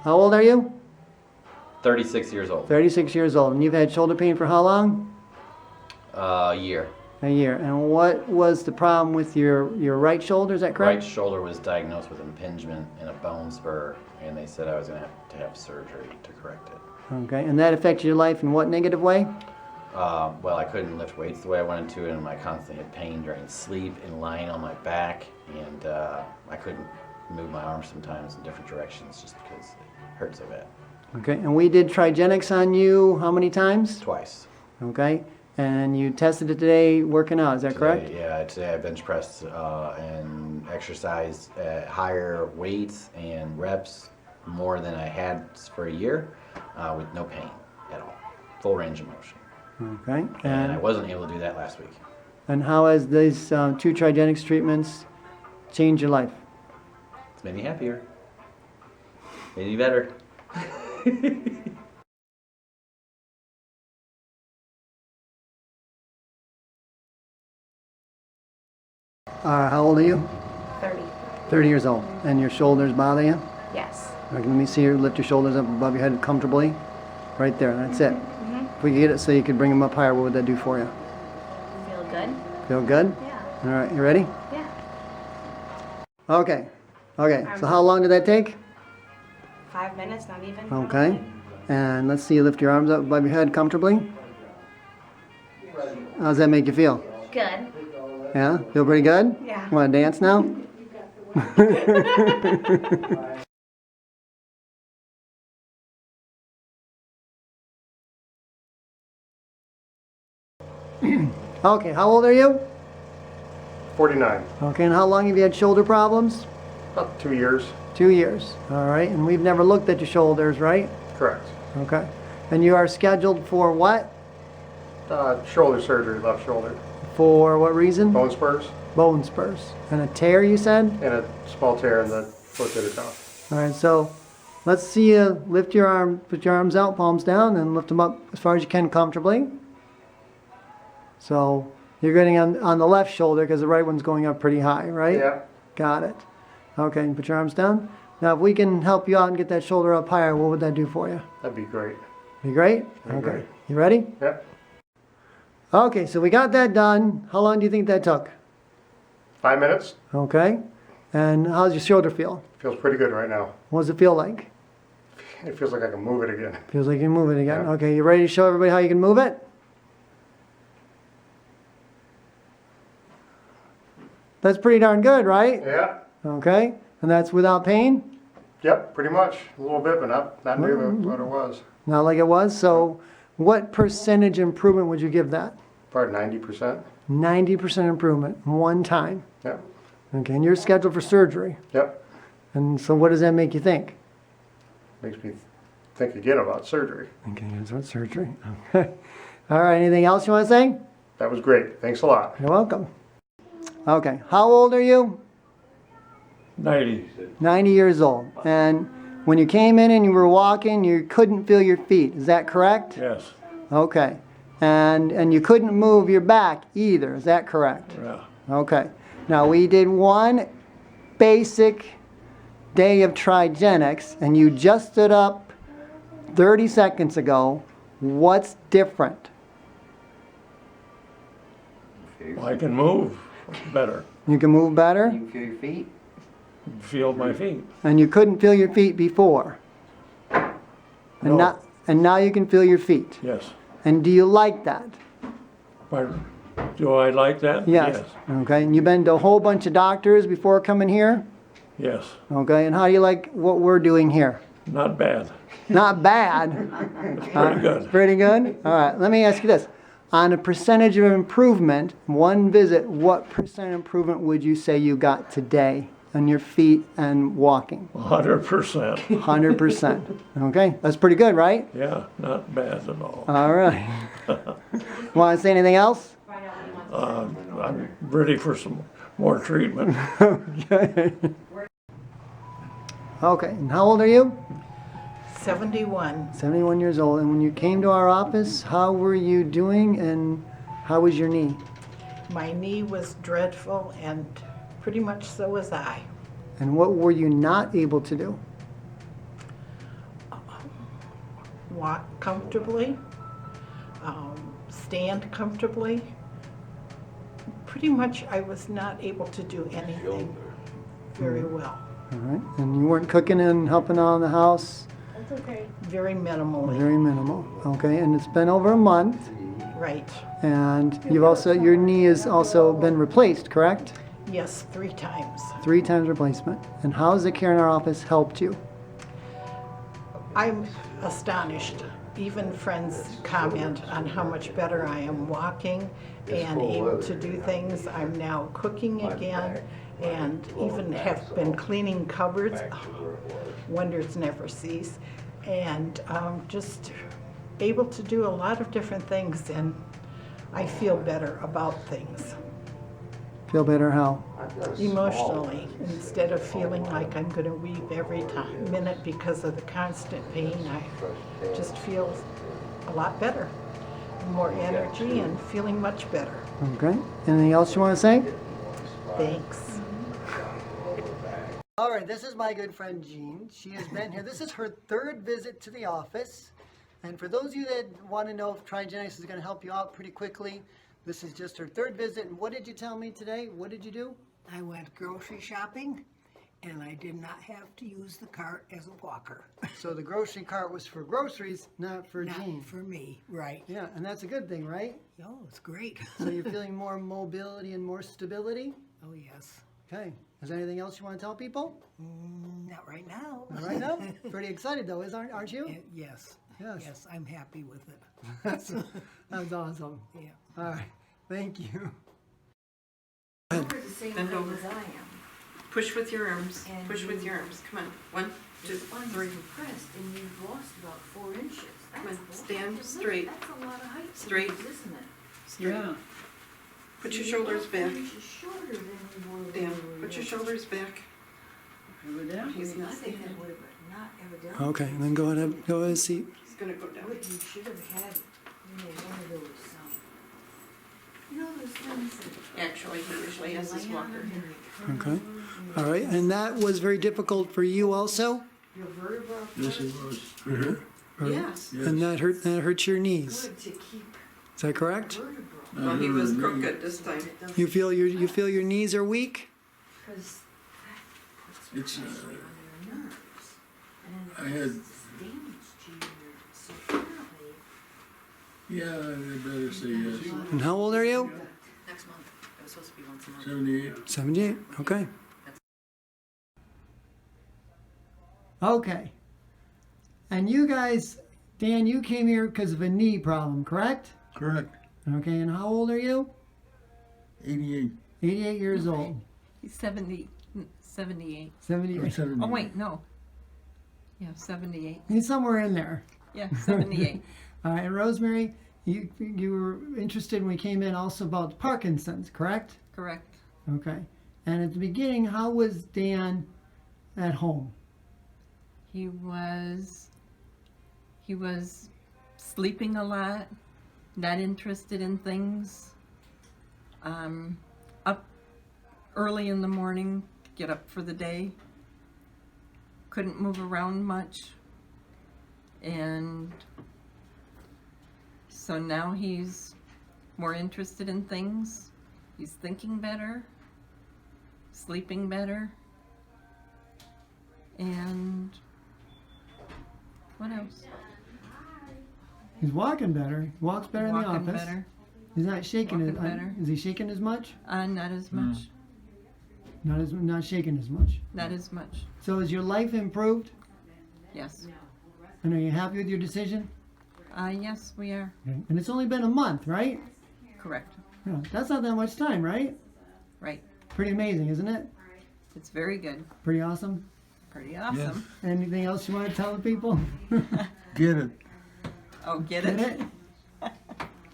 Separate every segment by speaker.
Speaker 1: How old are you?
Speaker 2: 36 years old.
Speaker 1: 36 years old. And you've had shoulder pain for how long?
Speaker 2: A year.
Speaker 1: A year. And what was the problem with your right shoulder? Is that correct?
Speaker 2: Right shoulder was diagnosed with impingement and a bone spur, and they said I was going to have surgery to correct it.
Speaker 1: Okay. And that affected your life in what negative way?
Speaker 2: Well, I couldn't lift weights the way I wanted to, and I constantly had pain during sleep and lying on my back, and I couldn't move my arms sometimes in different directions just because it hurt so bad.
Speaker 1: Okay. And we did Trigenics on you how many times?
Speaker 2: Twice.
Speaker 1: Okay. And you tested it today working out, is that correct?
Speaker 2: Yeah, today I bench pressed and exercised at higher weights and reps more than I had for a year with no pain at all. Full range of motion.
Speaker 1: Okay.
Speaker 2: And I wasn't able to do that last week.
Speaker 1: And how has these 2 Trigenics treatments changed your life?
Speaker 2: It's made me happier. Made me better.
Speaker 1: How old are you?
Speaker 3: 30.
Speaker 1: 30 years old. And your shoulders bother you?
Speaker 3: Yes.
Speaker 1: Okay, let me see you lift your shoulders up above your head comfortably. Right there, that's it. If we could get it so you could bring them up higher, what would that do for you?
Speaker 3: Feel good?
Speaker 1: Feel good?
Speaker 3: Yeah.
Speaker 1: All right, you ready?
Speaker 3: Yeah.
Speaker 1: Okay. So how long did that take?
Speaker 3: 5 minutes, not even.
Speaker 1: Okay. And let's see you lift your arms up above your head comfortably. How does that make you feel?
Speaker 3: Good.
Speaker 1: Yeah? Feel pretty good?
Speaker 3: Yeah.
Speaker 1: Want to dance now? Okay, how old are you?
Speaker 4: 49.
Speaker 1: Okay, and how long have you had shoulder problems?
Speaker 4: About 2 years.
Speaker 1: 2 years. All right, and we've never looked at your shoulders, right?
Speaker 4: Correct.
Speaker 1: Okay. And you are scheduled for what?
Speaker 4: Shoulder surgery, left shoulder.
Speaker 1: For what reason?
Speaker 4: Bone spurs
Speaker 1: Bone spurs. And a tear, you said?
Speaker 4: and a small tear in the rotator cuff.
Speaker 1: All right, so let's see you lift your arm, put your arms out, palms down, and lift them up as far as you can comfortably. So you're getting on the left shoulder because the right one's going up pretty high, right?
Speaker 4: Yeah.
Speaker 1: Got it. Okay, put your arms down. Now, if we can help you out and get that shoulder up higher, what would that do for you?
Speaker 4: That'd be great.
Speaker 1: Be great?
Speaker 4: That'd be great.
Speaker 1: You ready?
Speaker 4: Yep.
Speaker 1: Okay, so we got that done. How long do you think that took?
Speaker 4: 5 minutes.
Speaker 1: Okay. And how's your shoulder feel?
Speaker 4: Feels pretty good right now.
Speaker 1: What does it feel like?
Speaker 4: It feels like I can move it again.
Speaker 1: Feels like you can move it again.
Speaker 4: Yeah.
Speaker 1: Okay, you ready to show everybody how you can move it? That's pretty darn good, right?
Speaker 4: Yeah.
Speaker 1: Okay. And that's without pain?
Speaker 4: Yep, pretty much. A little bit, but not near what it was.
Speaker 1: Not like it was. So what percentage improvement would you give that?
Speaker 4: Probably 90%.
Speaker 1: 90% improvement, one time.
Speaker 4: Yep.
Speaker 1: Okay, and you're scheduled for surgery.
Speaker 4: Yep.
Speaker 1: And so what does that make you think?
Speaker 4: Makes me think again about surgery.
Speaker 1: Okay, that's what surgery. Okay. All right, anything else you want to say?
Speaker 4: That was great. Thanks a lot.
Speaker 1: You're welcome. Okay, how old are you?
Speaker 5: 90.
Speaker 1: 90 years old. And when you came in and you were walking, you couldn't feel your feet. Is that correct?
Speaker 5: Yes.
Speaker 1: Okay. And you couldn't move your back either. Is that correct?
Speaker 5: Yeah.
Speaker 1: Okay. Now we did one basic day of Trigenics, and you just stood up 30 seconds ago. What's different?
Speaker 5: I can move better.
Speaker 1: You can move better,
Speaker 6: You feel your feet?
Speaker 5: Feel my feet.
Speaker 1: and you couldn't feel your feet before. And,
Speaker 5: No.
Speaker 1: and now you can feel your feet.
Speaker 5: Yes.
Speaker 1: And do you like that?
Speaker 5: Pardon? Do I like that?
Speaker 1: Yes. Okay. And you've been to a whole bunch of doctors before coming here?
Speaker 5: Yes.
Speaker 1: Okay. And how do you like what we're doing here?
Speaker 5: Not bad.
Speaker 1: Not bad.
Speaker 5: It's pretty good.
Speaker 1: Pretty good? All right. Let me ask you this. On a percentage of improvement, one visit, what percent improvement would you say you got today on your feet and walking?
Speaker 5: 100%.
Speaker 1: 100%. Okay. That's pretty good, right?
Speaker 5: Yeah, not bad at all.
Speaker 1: All right. Want to say anything else?
Speaker 5: I'm ready for some more treatment.
Speaker 1: Okay. Okay. And how old are you?
Speaker 7: 71.
Speaker 1: 71 years old. And when you came to our office, how were you doing and how was your knee?
Speaker 7: My knee was dreadful, and pretty much so was I.
Speaker 1: And what were you not able to do?
Speaker 7: walk comfortably, stand comfortably. Pretty much I was not able to do anything very well,
Speaker 1: All right, and you weren't cooking and helping out in the house?
Speaker 7: very minimally,
Speaker 1: Very minimal, okay, and it's been over a month,
Speaker 7: right.
Speaker 1: and your knee has also been replaced, correct?
Speaker 7: Yes, 3 times.
Speaker 1: 3 times replacement. And how has the care in our office helped you?
Speaker 7: I'm astonished. Even friends comment on how much better I am walking and able to do things. I'm now cooking again and even have been cleaning cupboards. Wonders never cease. And just able to do a lot of different things, and I feel better about things.
Speaker 1: Feel better how?
Speaker 7: Emotionally, instead of feeling like I'm going to weep every minute because of the constant pain, I just feel a lot better, more energy, and feeling much better.
Speaker 1: Okay. Anything else you want to say?
Speaker 7: Thanks.
Speaker 1: All right, this is my good friend Jean. She has been here. This is her 3rd visit to the office. And for those of you that want to know if Trigenics is going to help you out pretty quickly, this is just her 3rd visit. And what did you tell me today? What did you do?
Speaker 6: I went grocery shopping, and I did not have to use the cart as a walker.
Speaker 1: So the grocery cart was for groceries, not for Jean.
Speaker 6: Not for me, right?
Speaker 1: Yeah, and that's a good thing, right?
Speaker 6: Oh, it's great.
Speaker 1: So you're feeling more mobility and more stability?
Speaker 6: Oh, yes.
Speaker 1: Okay. Is there anything else you want to tell people?
Speaker 6: Not right now.
Speaker 1: All right now? Pretty excited though, aren't you?
Speaker 6: Yes.
Speaker 1: Yes.
Speaker 6: Yes, I'm happy with it.
Speaker 1: That's awesome.
Speaker 6: Yeah.
Speaker 1: All right. Thank you.
Speaker 8: Bend over. Push with your arms. Push with your arms. Come on. 1, 2, 3.
Speaker 9: Impressed, and you've lost about 4 inches.
Speaker 8: Come on. Stand straight.
Speaker 9: That's a lot of height to
Speaker 8: Straight.
Speaker 9: lose, isn't it?
Speaker 8: Straight. Put your shoulders back.
Speaker 9: 4 inches shorter than you were when
Speaker 8: Dan,
Speaker 9: you were
Speaker 8: put your
Speaker 9: young.
Speaker 8: shoulders back. He's
Speaker 9: I
Speaker 8: not
Speaker 9: think
Speaker 8: standing.
Speaker 9: that would have, but not evidently.
Speaker 1: Okay, and then go ahead and seat.
Speaker 8: He's gonna go down.
Speaker 9: What you should have had, one of those, those things that.
Speaker 8: Actually, he usually has his
Speaker 9: lay on
Speaker 8: walker.
Speaker 9: them and they
Speaker 1: Okay.
Speaker 9: turn over and
Speaker 1: All right, and that was very difficult for you also?
Speaker 9: Your vertebra.
Speaker 5: Yes, it was.
Speaker 8: Yes.
Speaker 1: And that hurts your knees.
Speaker 9: Good to keep
Speaker 1: Is that correct?
Speaker 9: vertebra.
Speaker 8: Well, he was crooked this time.
Speaker 1: You feel your knees are weak?
Speaker 9: Because that puts
Speaker 5: It's,
Speaker 9: pressure on your nerves. And
Speaker 5: I had,
Speaker 9: damage to your nerves. So apparently,
Speaker 5: yeah, I better say yes.
Speaker 1: And how old are you?
Speaker 9: next month, it was supposed to be once a month.
Speaker 5: 78.
Speaker 1: 78. Okay. Okay. And you guys, Dan, you came here because of a knee problem, correct?
Speaker 5: Correct.
Speaker 1: Okay, and how old are you?
Speaker 5: 88.
Speaker 1: 88 years old.
Speaker 10: He's 78.
Speaker 1: 78.
Speaker 5: 78.
Speaker 10: Oh, wait, no. Yeah, 78.
Speaker 1: He's somewhere in there.
Speaker 10: Yeah, 78.
Speaker 1: All right, and Rosemary, you were interested when we came in also about Parkinson's, correct?
Speaker 10: Correct.
Speaker 1: Okay. And at the beginning, how was Dan at home?
Speaker 10: He was sleeping a lot, not interested in things, up early in the morning, get up for the day, couldn't move around much, and so now he's more interested in things, he's thinking better, sleeping better, and what else?
Speaker 1: He's walking better. He walks better in the
Speaker 10: Walking
Speaker 1: office.
Speaker 10: better.
Speaker 1: He's not shaking
Speaker 10: Walking
Speaker 1: as
Speaker 10: better.
Speaker 1: Is he shaking as much?
Speaker 10: Not as much.
Speaker 1: Not shaking as much.
Speaker 10: Not as much.
Speaker 1: So has your life improved?
Speaker 10: Yes.
Speaker 1: And are you happy with your decision?
Speaker 10: Yes, we are.
Speaker 1: Okay. And it's only been a month, right?
Speaker 10: Correct.
Speaker 1: Yeah, that's not that much time, right?
Speaker 10: Right.
Speaker 1: Pretty amazing, isn't it?
Speaker 10: It's very good.
Speaker 1: Pretty awesome.
Speaker 10: Pretty awesome.
Speaker 1: Anything else you want to tell the people?
Speaker 5: Get it.
Speaker 10: Oh, get
Speaker 1: Get
Speaker 10: it?
Speaker 1: it?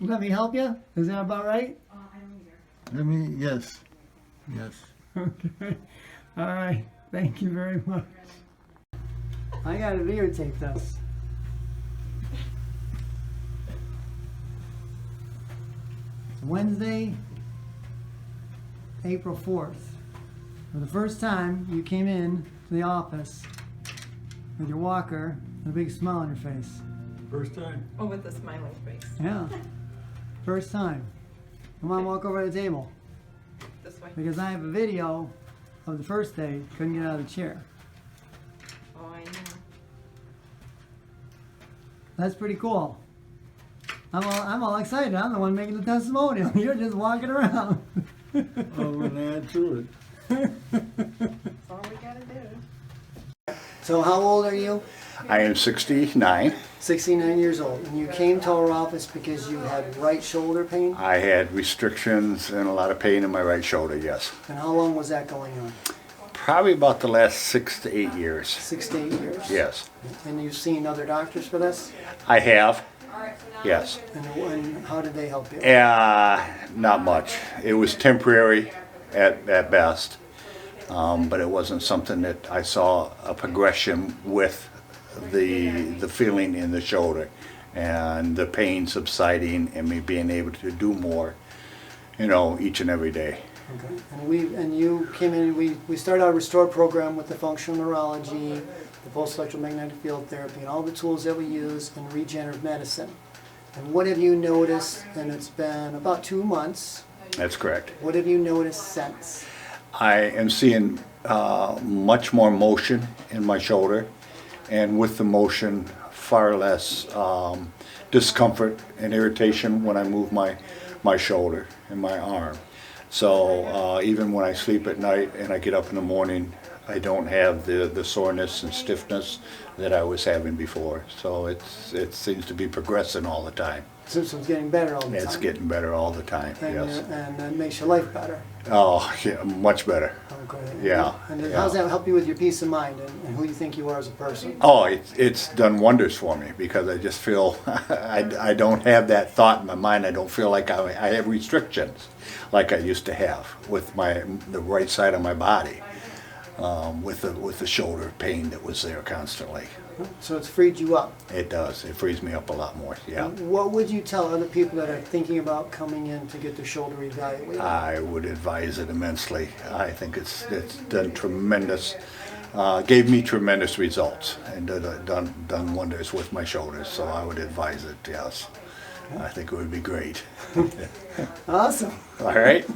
Speaker 1: Let me help you? Is that about right?
Speaker 5: Let me, yes. Yes.
Speaker 1: Okay. All right. Thank you very much. I got to videotape this. It's Wednesday, April 4th. For the first time, you came in to the office with your walker and a big smile on your face.
Speaker 5: First time.
Speaker 8: Oh, with the smiling face.
Speaker 1: Yeah. First time. Come on, walk over to the table.
Speaker 8: This way.
Speaker 1: Because I have a video of the first day, couldn't get out of the chair.
Speaker 8: Oh, I know.
Speaker 1: That's pretty cool. I'm all excited. I'm the one making the testimonial. You're just walking around.
Speaker 5: I'm gonna add to it.
Speaker 8: That's all we gotta do.
Speaker 1: So how old are you?
Speaker 11: I am 69.
Speaker 1: 69 years old. And you came to our office because you had right shoulder pain?
Speaker 11: I had restrictions and a lot of pain in my right shoulder, yes.
Speaker 1: And how long was that going on?
Speaker 11: Probably about the last 6 to 8 years.
Speaker 1: 6 to 8 years?
Speaker 11: Yes.
Speaker 1: And you've seen other doctors for this?
Speaker 11: I have. Yes.
Speaker 1: And how did they help you?
Speaker 11: Not much. It was temporary at best. But it wasn't something that I saw a progression with the feeling in the shoulder and the pain subsiding and me being able to do more, each and every day.
Speaker 1: Okay. And you came in, we started our Restore program with the functional neurology, the pulse electromagnetic field therapy, and all the tools that we use in regenerative medicine. And what have you noticed, and it's been about 2 months,
Speaker 11: That's correct.
Speaker 1: what have you noticed since?
Speaker 11: I am seeing much more motion in my shoulder, and with the motion, far less discomfort and irritation when I move my shoulder and my arm. So even when I sleep at night and I get up in the morning, I don't have the soreness and stiffness that I was having before. So it seems to be progressing all the time.
Speaker 1: So it's getting better all the time?
Speaker 11: It's getting better all the time, yes.
Speaker 1: And that makes your life better?
Speaker 11: Oh, yeah, much better.
Speaker 1: Okay.
Speaker 11: Yeah.
Speaker 1: And
Speaker 11: yeah.
Speaker 1: how does that help you with your peace of mind and who you think you are as a person?
Speaker 11: Oh, it's done wonders for me because I just feel I don't have that thought in my mind. I don't feel like I have restrictions like I used to have with the right side of my body, with the shoulder pain that was there constantly.
Speaker 1: So it's freed you up?
Speaker 11: It does. It frees me up a lot more, yeah.
Speaker 1: What would you tell other people that are thinking about coming in to get their shoulder evaluated?
Speaker 11: I would advise it immensely. I think it's done tremendous, gave me tremendous results and done wonders with my shoulders. So I would advise it, yes. I think it would be great.
Speaker 1: Awesome.
Speaker 11: All right.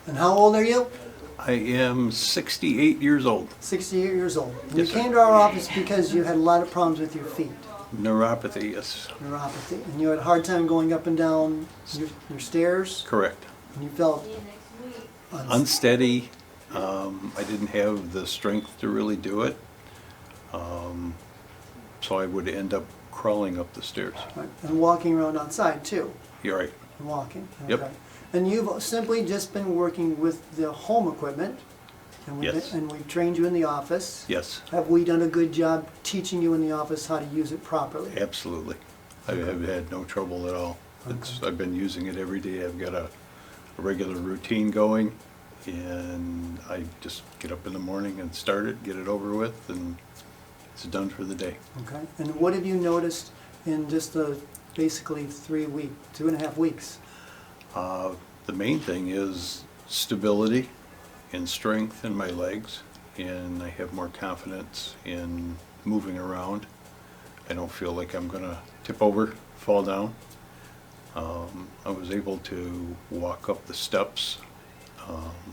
Speaker 1: And how old are you?
Speaker 5: I am 68 years old.
Speaker 1: 68 years old. And
Speaker 5: Yes,
Speaker 1: you
Speaker 5: sir.
Speaker 1: came to our office because you had a lot of problems with your feet,
Speaker 5: Neuropathy, yes.
Speaker 1: neuropathy, and you had a hard time going up and down your stairs,
Speaker 5: Correct.
Speaker 1: and you felt
Speaker 5: Unsteady. I didn't have the strength to really do it. So I would end up crawling up the stairs.
Speaker 1: and walking around outside too,
Speaker 5: You're right.
Speaker 1: and walking.
Speaker 5: Yep.
Speaker 1: Okay. And you've simply just been working with the home equipment, and
Speaker 5: Yes.
Speaker 1: we've trained you in the office.
Speaker 5: Yes,
Speaker 1: Have we done a good job teaching you in the office how to use it properly?
Speaker 5: absolutely. I have had no trouble at all. I've been using it every day. I've got a regular routine going, and I just get up in the morning and start it, get it over with, and it's done for the day.
Speaker 1: Okay. And what have you noticed in just the basically 2.5 weeks?
Speaker 5: The main thing is stability and strength in my legs, and I have more confidence in moving around. I don't feel like I'm gonna tip over, fall down. I was able to walk up the steps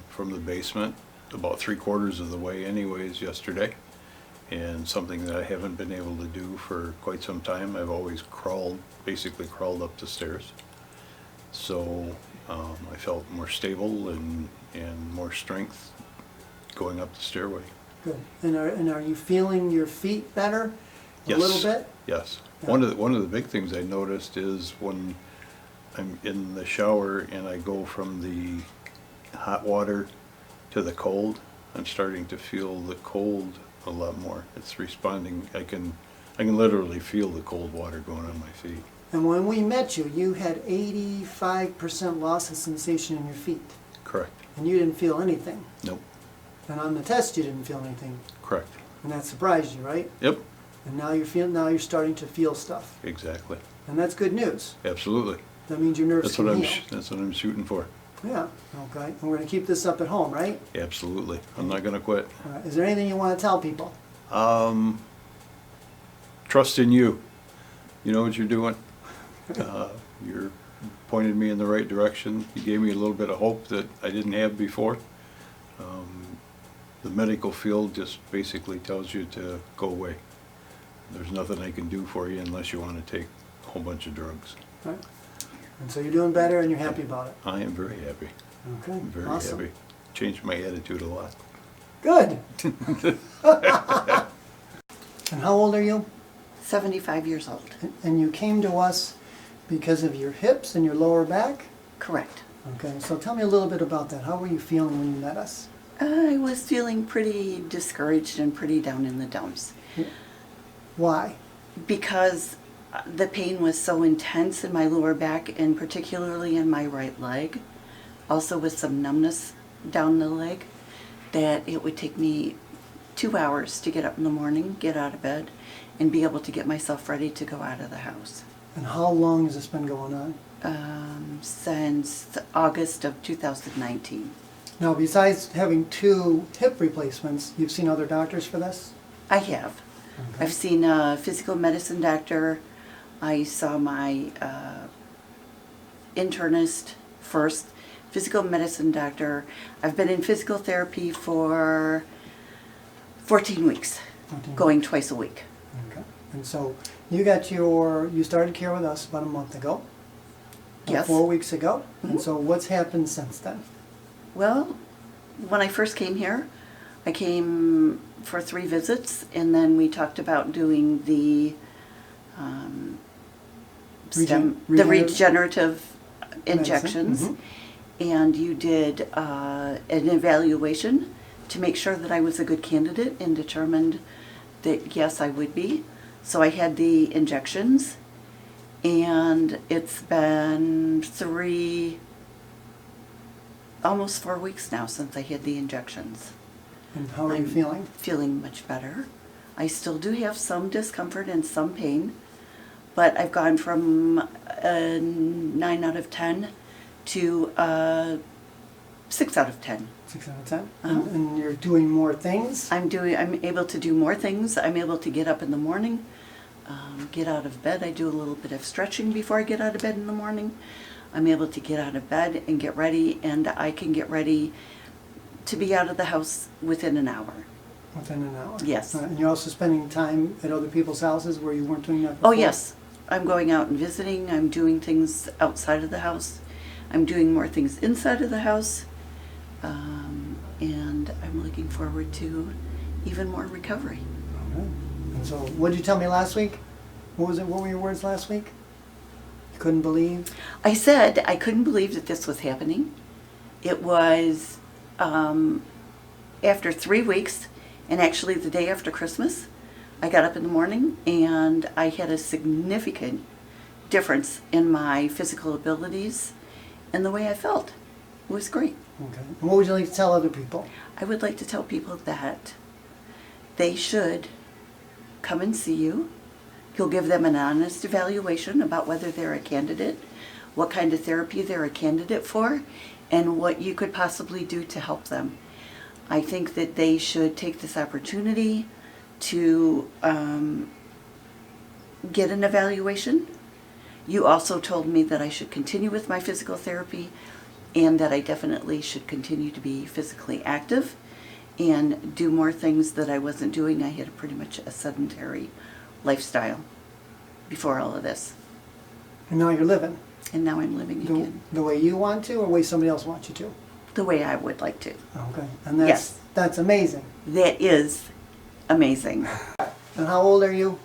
Speaker 5: from the basement about 3/4 of the way anyways yesterday, and something that I haven't been able to do for quite some time. I've always basically crawled up the stairs. So I felt more stable and more strength going up the stairway.
Speaker 1: Good. And are you feeling your feet better? A
Speaker 5: Yes.
Speaker 1: little bit?
Speaker 5: Yes.
Speaker 1: Yeah.
Speaker 5: One of the big things I noticed is when I'm in the shower and I go from the hot water to the cold, I'm starting to feel the cold a lot more. It's responding. I can literally feel the cold water going on my feet.
Speaker 1: And when we met you, you had 85% loss of sensation in your feet,
Speaker 5: Correct.
Speaker 1: and you didn't feel anything.
Speaker 5: Nope.
Speaker 1: And on the test, you didn't feel anything,
Speaker 5: Correct.
Speaker 1: and that surprised you, right?
Speaker 5: Yep.
Speaker 1: And now you're starting to feel stuff,
Speaker 5: Exactly.
Speaker 1: and that's good news.
Speaker 5: Absolutely.
Speaker 1: That means your nerves
Speaker 5: That's
Speaker 1: can
Speaker 5: what
Speaker 1: heal.
Speaker 5: that's what I'm shooting for.
Speaker 1: Yeah. Okay. And we're gonna keep this up at home, right?
Speaker 5: Absolutely. I'm not gonna quit.
Speaker 1: All right. Is there anything you want to tell people?
Speaker 5: trust in you. You know what you're doing. You're pointed me in the right direction. You gave me a little bit of hope that I didn't have before. The medical field just basically tells you to go away. There's nothing I can do for you unless you want to take a whole bunch of drugs.
Speaker 1: Right. And so you're doing better and you're happy about it.
Speaker 5: I am very happy.
Speaker 1: Okay,
Speaker 5: I'm very
Speaker 1: awesome.
Speaker 5: happy. Changed my attitude a lot.
Speaker 1: Good. And how old are you?
Speaker 12: 75 years old.
Speaker 1: And you came to us because of your hips and your lower back?
Speaker 12: Correct.
Speaker 1: Okay, so tell me a little bit about that. How were you feeling when you met us?
Speaker 12: I was feeling pretty discouraged and pretty down in the dumps.
Speaker 1: Why?
Speaker 12: Because the pain was so intense in my lower back and particularly in my right leg, also with some numbness down the leg, that it would take me 2 hours to get up in the morning, get out of bed, and be able to get myself ready to go out of the house.
Speaker 1: And how long has this been going on?
Speaker 12: Since August of 2019.
Speaker 1: Now, besides having 2 hip replacements, you've seen other doctors for this?
Speaker 12: I have.
Speaker 1: Okay.
Speaker 12: I've seen a physical medicine doctor. I saw my internist first, physical medicine doctor. I've been in physical therapy for 14 weeks,
Speaker 1: 14
Speaker 12: going twice a week.
Speaker 1: Okay. And so you started care with us about a month ago?
Speaker 12: Yes.
Speaker 1: 4 weeks ago?
Speaker 12: Mhm.
Speaker 1: And so what's happened since then?
Speaker 12: Well, when I first came here, I came for 3 visits, and then we talked about doing the regenerative injections.
Speaker 1: Mhm.
Speaker 12: And you did an evaluation to make sure that I was a good candidate and determined that yes, I would be. So I had the injections, and it's been almost 4 weeks now since I had the injections.
Speaker 1: And how are you
Speaker 12: I'm
Speaker 1: feeling?
Speaker 12: Feeling much better. I still do have some discomfort and some pain, but I've gone from a 9 out of 10 to a 6 out of 10.
Speaker 1: 6 out of 10?
Speaker 12: Uh-huh.
Speaker 1: And you're doing more things?
Speaker 12: I'm able to do more things. I'm able to get up in the morning, get out of bed. I do a little bit of stretching before I get out of bed in the morning. I'm able to get out of bed and get ready, and I can get ready to be out of the house within an hour.
Speaker 1: Within an hour?
Speaker 12: Yes.
Speaker 1: And you're also spending time at other people's houses where you weren't doing that before?
Speaker 12: Oh, yes. I'm going out and visiting. I'm doing things outside of the house. I'm doing more things inside of the house. And I'm looking forward to even more recovery.
Speaker 1: Okay. And so what did you tell me last week? What were your words last week? You couldn't believe?
Speaker 12: I said I couldn't believe that this was happening. It was after 3 weeks, and actually the day after Christmas, I got up in the morning and I had a significant difference in my physical abilities and the way I felt. It was great.
Speaker 1: Okay. And what would you like to tell other people?
Speaker 12: I would like to tell people that they should come and see you. You'll give them an honest evaluation about whether they're a candidate, what kind of therapy they're a candidate for, and what you could possibly do to help them. I think that they should take this opportunity to get an evaluation. You also told me that I should continue with my physical therapy and that I definitely should continue to be physically active and do more things that I wasn't doing. I had pretty much a sedentary lifestyle before all of this.
Speaker 1: And now you're living?
Speaker 12: And now I'm living again.
Speaker 1: The way you want to, or the way somebody else wants you to?
Speaker 12: The way I would like to.
Speaker 1: Okay. And
Speaker 12: Yes.
Speaker 1: That's amazing.
Speaker 12: That is amazing.
Speaker 1: And how old are you?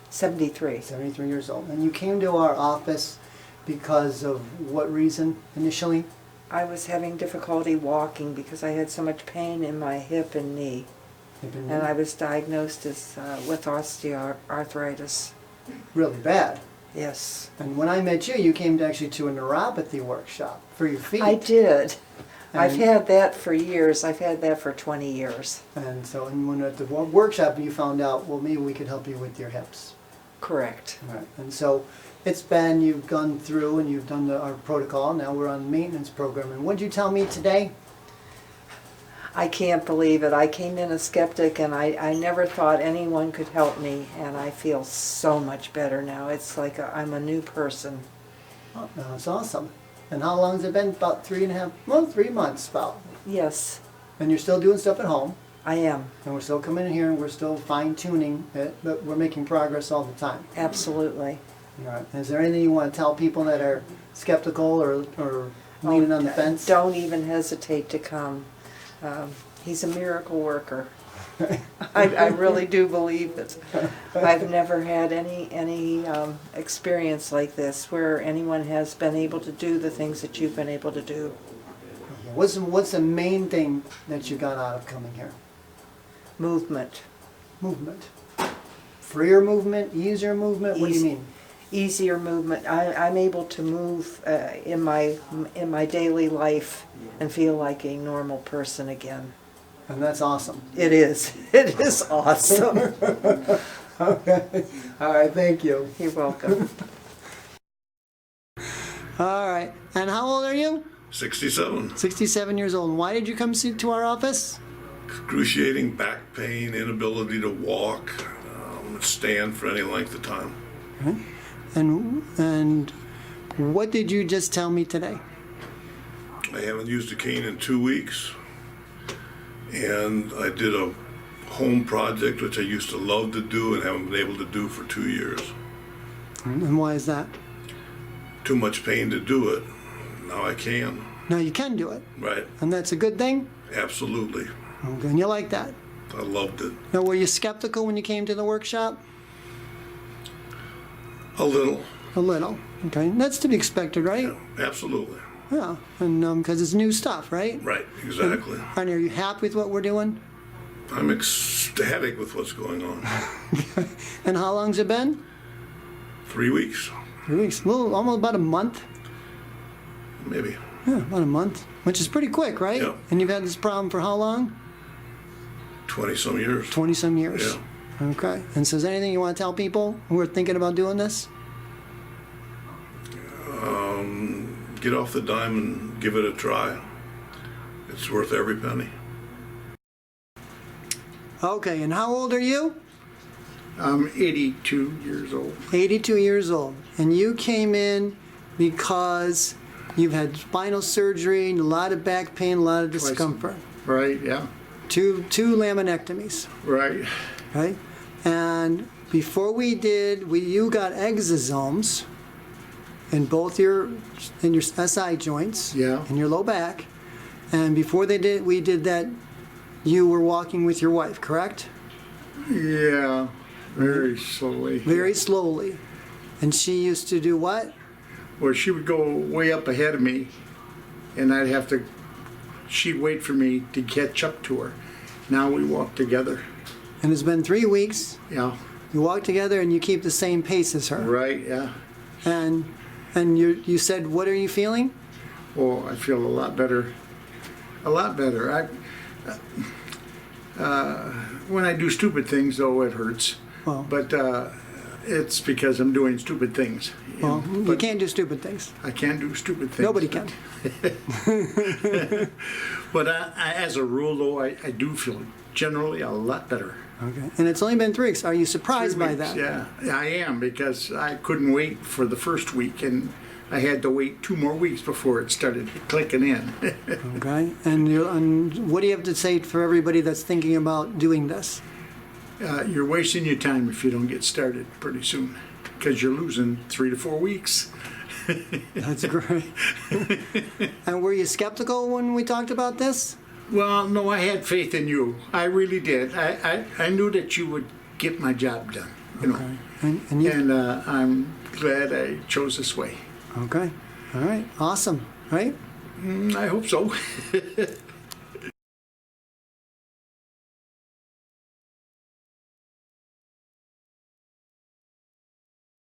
Speaker 6: 73.
Speaker 1: 73 years old. And you came to our office because of what reason initially?
Speaker 13: I was having difficulty walking because I had so much pain in my hip and knee. And I was diagnosed with osteoarthritis.
Speaker 1: Really bad.
Speaker 13: Yes.
Speaker 1: And when I met you, you came actually to a neuropathy workshop for your feet.
Speaker 13: I did. I've
Speaker 1: And-
Speaker 13: had that for years. I've had that for 20 years.
Speaker 1: And so when at the workshop, you found out, well, maybe we could help you with your hips.
Speaker 13: Correct.
Speaker 1: Right. And so you've gone through and you've done our protocol. Now we're on the maintenance program. And what did you tell me today?
Speaker 13: I can't believe it. I came in a skeptic and I never thought anyone could help me, and I feel so much better now. It's like I'm a new person.
Speaker 1: Oh, that's awesome. And how long has it been? About 3 months about.
Speaker 13: Yes,
Speaker 1: And you're still doing stuff at home,
Speaker 13: I am.
Speaker 1: and we're still coming in here and we're still fine tuning it, but we're making progress all the time.
Speaker 13: Absolutely.
Speaker 1: All right. Is there anything you want to tell people that are skeptical or leaning on the fence?
Speaker 13: Don't even hesitate to come. He's a miracle worker. I really do believe it. I've never had any experience like this where anyone has been able to do the things that you've been able to do.
Speaker 1: What's the main thing that you got out of coming here?
Speaker 13: Movement.
Speaker 1: Movement. Freer movement, easier movement? What do you mean?
Speaker 13: Easier movement. I'm able to move in my daily life and feel like a normal person again.
Speaker 1: And that's awesome.
Speaker 13: It is. It is awesome.
Speaker 1: Okay. All right, thank you.
Speaker 13: You're welcome.
Speaker 1: All right. And how old are you?
Speaker 14: 67.
Speaker 1: 67 years old. And why did you come to our office?
Speaker 14: Excruciating back pain, inability to walk, stand for any length of time.
Speaker 1: Okay. And what did you just tell me today?
Speaker 14: I haven't used a cane in 2 weeks. And I did a home project, which I used to love to do and haven't been able to do for 2 years.
Speaker 1: And why is that?
Speaker 14: Too much pain to do it. Now I can.
Speaker 1: Now you can do it.
Speaker 14: Right.
Speaker 1: And that's a good thing?
Speaker 14: Absolutely.
Speaker 1: Okay. And you like that?
Speaker 14: I loved it.
Speaker 1: Now, were you skeptical when you came to the workshop?
Speaker 14: A little.
Speaker 1: A little. Okay. That's to be expected, right?
Speaker 14: Yeah, absolutely.
Speaker 1: Yeah. And because it's new stuff, right?
Speaker 14: Right, exactly.
Speaker 1: And are you happy with what we're doing?
Speaker 14: I'm ecstatic with what's going on.
Speaker 1: And how long's it been?
Speaker 14: 3 weeks.
Speaker 1: 3 weeks. Well, almost about a month.
Speaker 14: Maybe.
Speaker 1: Yeah, about a month. Which is pretty quick, right?
Speaker 14: Yeah.
Speaker 1: And you've had this problem for how long?
Speaker 14: 20-some years.
Speaker 1: 20-some years.
Speaker 14: Yeah.
Speaker 1: Okay. And so is there anything you want to tell people who are thinking about doing this?
Speaker 14: Get off the dime and give it a try. It's worth every penny.
Speaker 1: Okay, and how old are you?
Speaker 4: I'm 82 years old.
Speaker 1: 82 years old. And you came in because you've had spinal surgery, a lot of back pain, a lot of discomfort.
Speaker 4: Right, yeah.
Speaker 1: Two laminectomies.
Speaker 4: Right.
Speaker 1: Right? And before you got exosomes in both your SI joints,
Speaker 4: Yeah.
Speaker 1: in your low back. And before we did that, you were walking with your wife, correct?
Speaker 4: Yeah, very slowly.
Speaker 1: Very slowly. And she used to do what?
Speaker 4: Well, she would go way up ahead of me, and she'd wait for me to catch up to her. Now we walk together.
Speaker 1: And it's been 3 weeks.
Speaker 4: Yeah.
Speaker 1: You walk together and you keep the same pace as her.
Speaker 4: Right, yeah.
Speaker 1: And you said, what are you feeling?
Speaker 4: Oh, I feel a lot better. A lot better. When I do stupid things, though, it hurts.
Speaker 1: Well,
Speaker 4: but it's because I'm doing stupid things.
Speaker 1: Well, you can't do stupid things.
Speaker 4: I can't do stupid things.
Speaker 1: Nobody can.
Speaker 4: But as a rule, though, I do feel generally a lot better.
Speaker 1: Okay. And it's only been 3 weeks. Are you surprised
Speaker 4: 3
Speaker 1: by
Speaker 4: weeks,
Speaker 1: that?
Speaker 4: Yeah, I am, because I couldn't wait for the first week, and I had to wait 2 more weeks before it started clicking in.
Speaker 1: Okay. And what do you have to say for everybody that's thinking about doing this?
Speaker 4: You're wasting your time if you don't get started pretty soon, because you're losing 3 to 4 weeks.
Speaker 1: That's great. And were you skeptical when we talked about this?
Speaker 4: Well, no, I had faith in you. I really did. I knew that you would get my job done. You know. And I'm glad I chose this way.
Speaker 1: Okay. All right. Awesome. Right?
Speaker 4: I hope so.